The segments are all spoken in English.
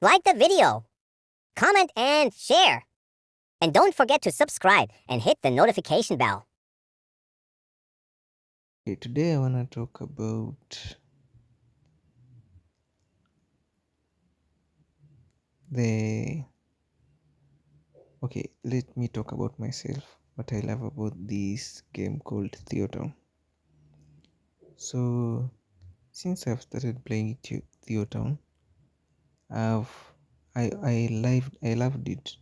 like the video, comment and share. And don't forget to subscribe and hit the notification bell. Okay, today I want to talk about let me talk about myself, what I love about this game called Theotown. So, since I've started playing Theotown, I've I loved it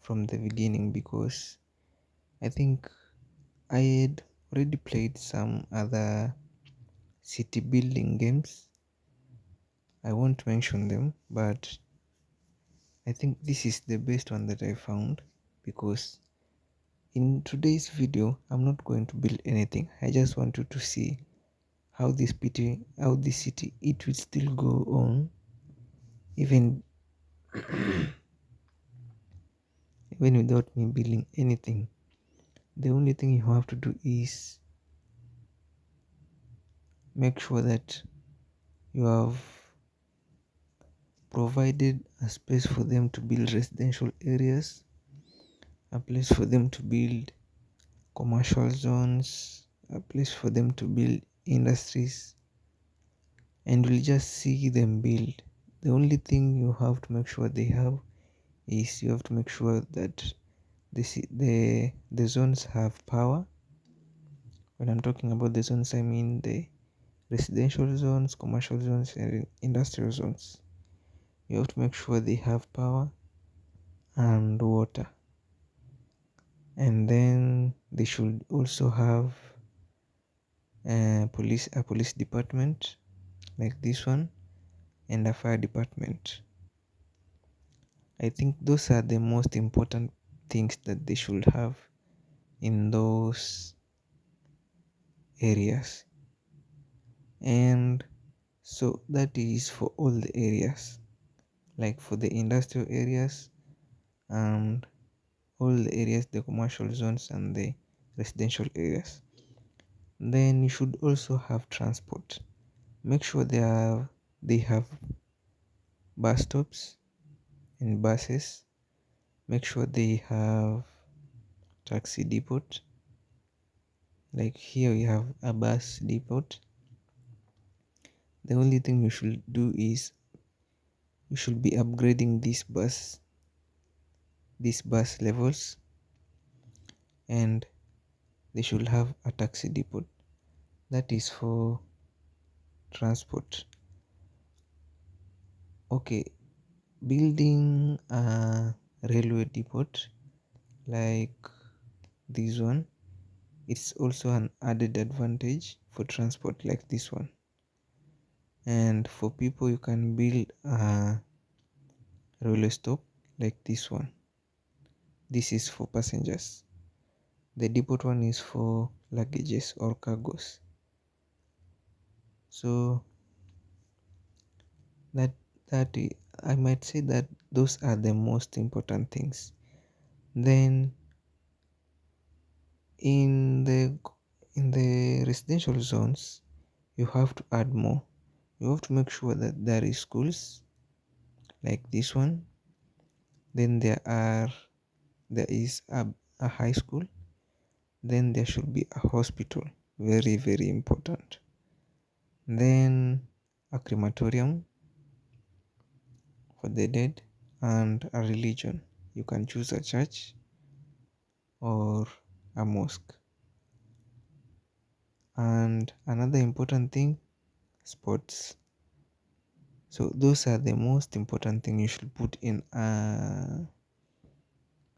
from the beginning because I think I had already played some other city building games. I won't mention them, but I think this is the best one that I found because in today's video I'm not going to build anything. I just want you to see how this city it will still go on even even without me building anything. The only thing you have to do is make sure that you have provided a space for them to build residential areas, a place for them to build commercial zones, a place for them to build industries, and you'll just see them build. The only thing you have to make sure they have is you have to make sure that the zones have power. When I'm talking about the zones, I mean the residential zones, commercial zones, and industrial zones. You have to make sure they have power and water, and then they should also have a police department like this one and a fire department. I think those are the most important things that they should have in those areas. And so that is for all the areas, like for the industrial areas and all the areas, the commercial zones and the residential areas. Then you should also have transport. Make sure they have bus stops and buses. Make sure they have taxi depot. Like here we have a bus depot. The only thing you should do is you should be upgrading these bus levels, and they should have a taxi depot. That is for transport. Okay, building a railway depot like this one, it's also an added advantage for transport like this one. And for people, you can build a railway stop like this one. This is for passengers. The depot one is for luggages or cargos. So that I might say that those are the most important things. Then in the residential zones, you have to add more. You have to make sure that there is schools like this one. Then there is a high school. Then there should be a hospital, very very important. Then a crematorium for the dead, and a religion. You can choose a church or a mosque. And another important thing, sports. So those are the most important thing you should put in a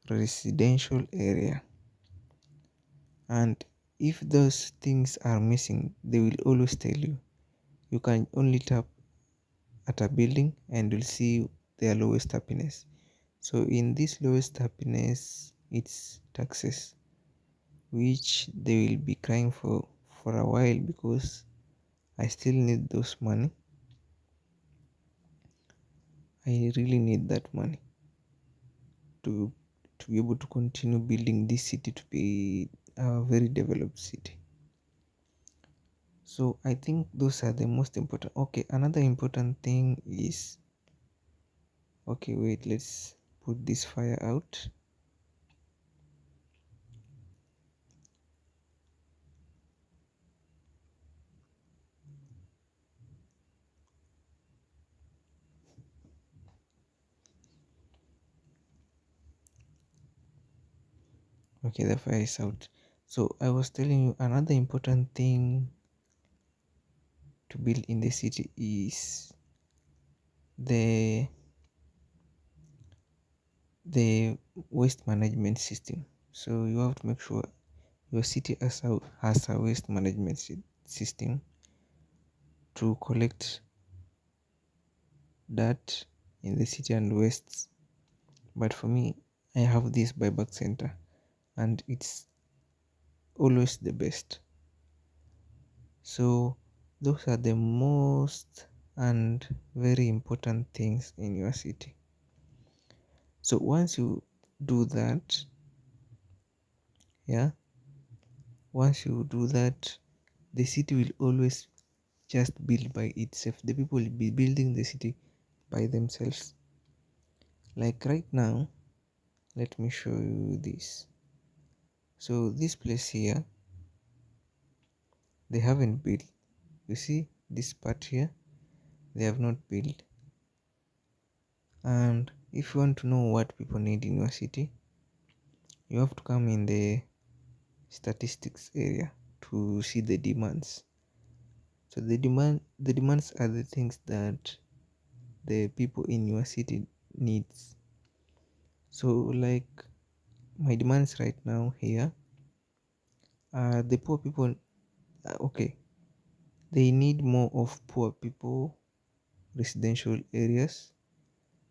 residential area. And if those things are missing, they will always tell you. You can only tap at a building and you'll see their lowest happiness. So in this lowest happiness, it's taxes, which they will be crying for a while because I still need those money. I really need that money to be able to continue building this city to be a very developed city. So I think those are the most important. Okay, another important thing is Okay, wait, let's put this fire out. Okay, the fire is out. So I was telling you another important thing to build in the city is the the waste management system. So you have to make sure your city has a waste management system to collect that in the city and wastes. But for me, I have this buyback center, and it's always the best. So those are the most and very important things in your city. So once you do that, yeah, once you do that, the city will always just build by itself. The people will be building the city by themselves. Like right now, let me show you this. So this place here, they haven't built. You see this part here, they have not built. And if you want to know what people need in your city, you have to come in the statistics area to see the demands. So the demands are the things that the people in your city needs. So like my demands right now here are the poor people. Okay, they need more of poor people residential areas.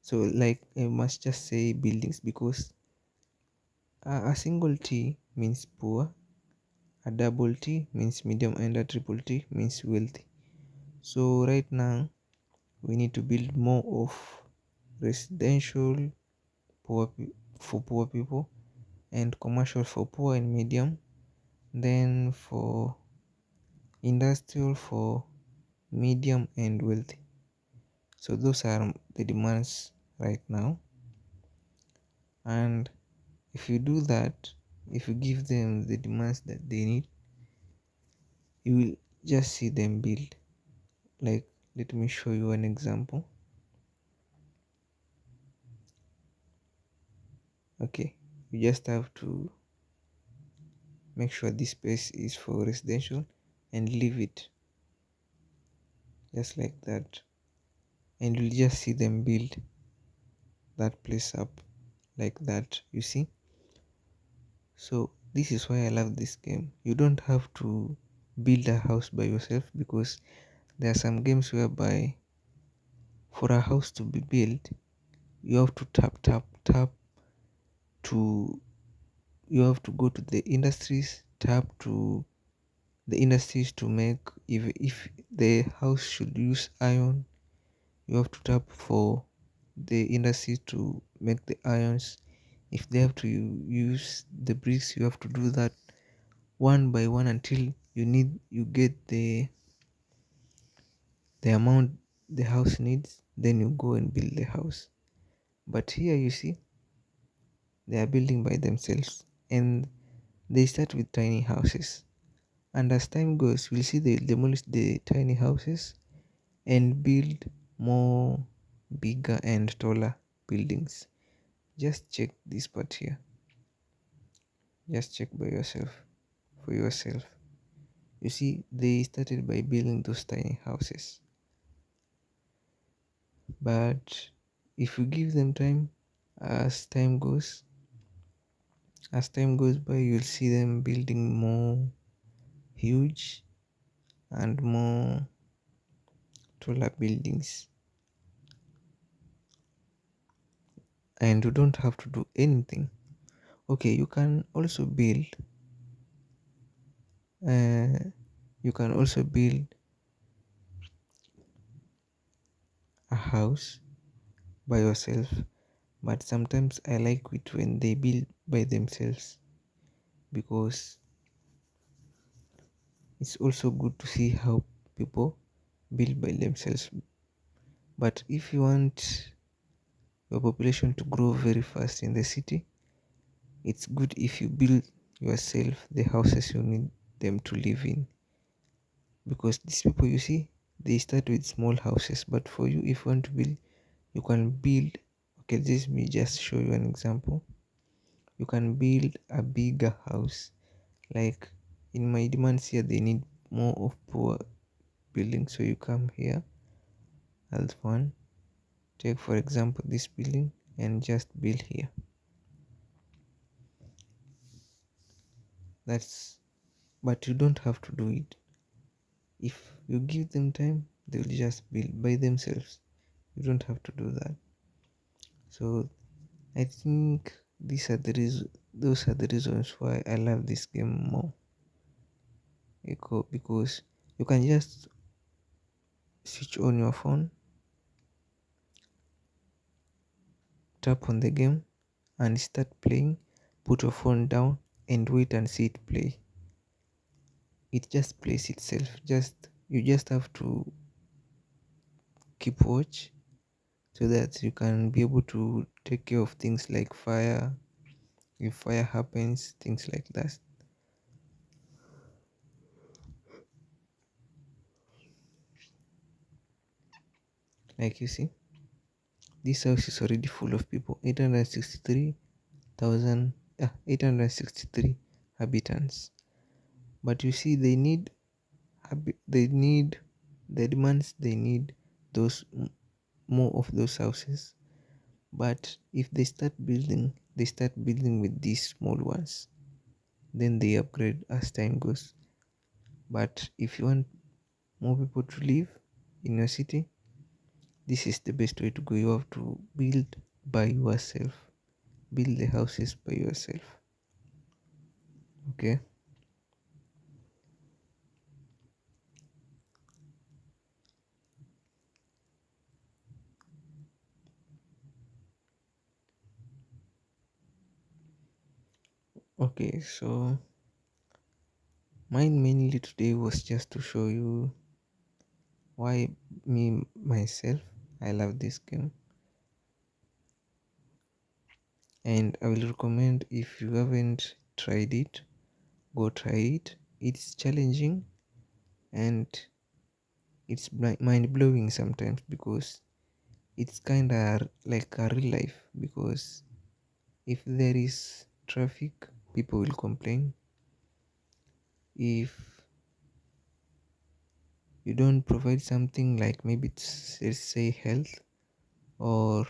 So like I must just say buildings because a single T means poor, a double T means medium, and a triple T means wealthy. So right now we need to build more of residential for poor people, and commercial for poor and medium, then for industrial for medium and wealthy. So those are the demands right now. And if you do that, if you give them the demands that they need, you will just see them build. Like, let me show you an example. Okay, you just have to make sure this space is for residential and leave it just like that, and you'll just see them build that place up like that, you see. So this is why I love this game. You don't have to build a house by yourself, because there are some games whereby for a house to be built you have to tap to you have to go to the industries, tap to the industries to make. If the house should use iron, you have to tap for the industry to make the irons. If they have to use the bricks, you have to do that one by one until you get the amount the house needs, then you go and build the house. But here you see they are building by themselves, and they start with tiny houses, and as time goes we'll see they demolish the tiny houses and build more bigger and taller buildings. Just check this part here, just check by yourself, for yourself. You see they started by building those tiny houses, but if you give them time, as time goes as time goes by, you'll see them building more huge and more taller buildings, and you don't have to do anything. Okay, uh, you can also build a house by yourself, but sometimes I like it when they build by themselves, because it's also good to see how people build by themselves. But if you for population to grow very fast in the city, it's good if you build yourself the houses you need them to live in. Because these people you see, they start with small houses, but for you, if you want to build, you can build. Okay, this me just show you an example. You can build a bigger house. Like in my demands here, they need more of poor building, so you come here as one. Take for example this building and just build here. That's But you don't have to do it. If you give them time, they will just build by themselves. You don't have to do that. So I think those are the reasons why I love this game more. Because you can just switch on your phone, tap on the game, and start playing. Put your phone down and wait and see it play. It just plays itself. Just you just have to keep watch so that you can be able to take care of things like fire. If fire happens, things like that. Like you see, this house is already full of people. 863,000, 863 habitants. But you see, they need the demands. They need those more of those houses. But if they start building with these small ones. Then they upgrade as time goes. But if you want more people to live in your city, this is the best way to go. You have to build by yourself. Build the houses by yourself. Okay. Okay, so mine mainly today was just to show you why me myself I love this game, and I will recommend if you haven't tried it, go try it. It's challenging and it's mind blowing sometimes because it's kind of like a real life. Because if there is traffic, people will complain. If you don't provide something like maybe it's, let's say, health or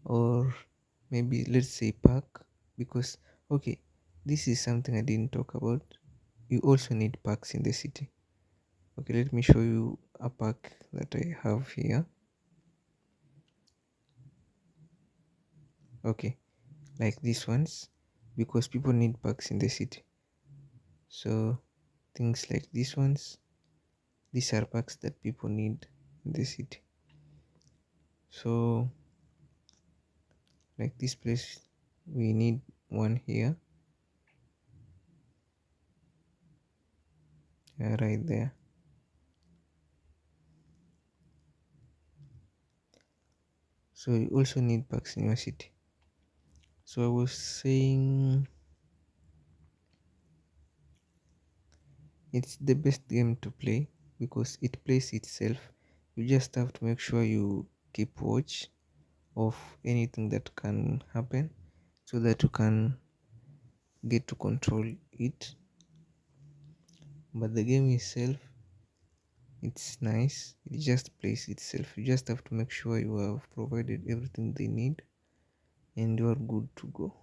or maybe let's say park. Because okay, this is something I didn't talk about. You also need parks in the city. Okay, let me show you a park that I have here. Okay, like these ones, because people need parks in the city. So things like these ones, these are parks that people need in the city. So like this place, we need one here, right there. So you also need parks in your city. So I was saying it's the best game to play because it plays itself. You just have to make sure you keep watch of anything that can happen so that you can get to control it. But the game itself, it's nice. It just plays itself. You just have to make sure you have provided everything they need and you are good to go.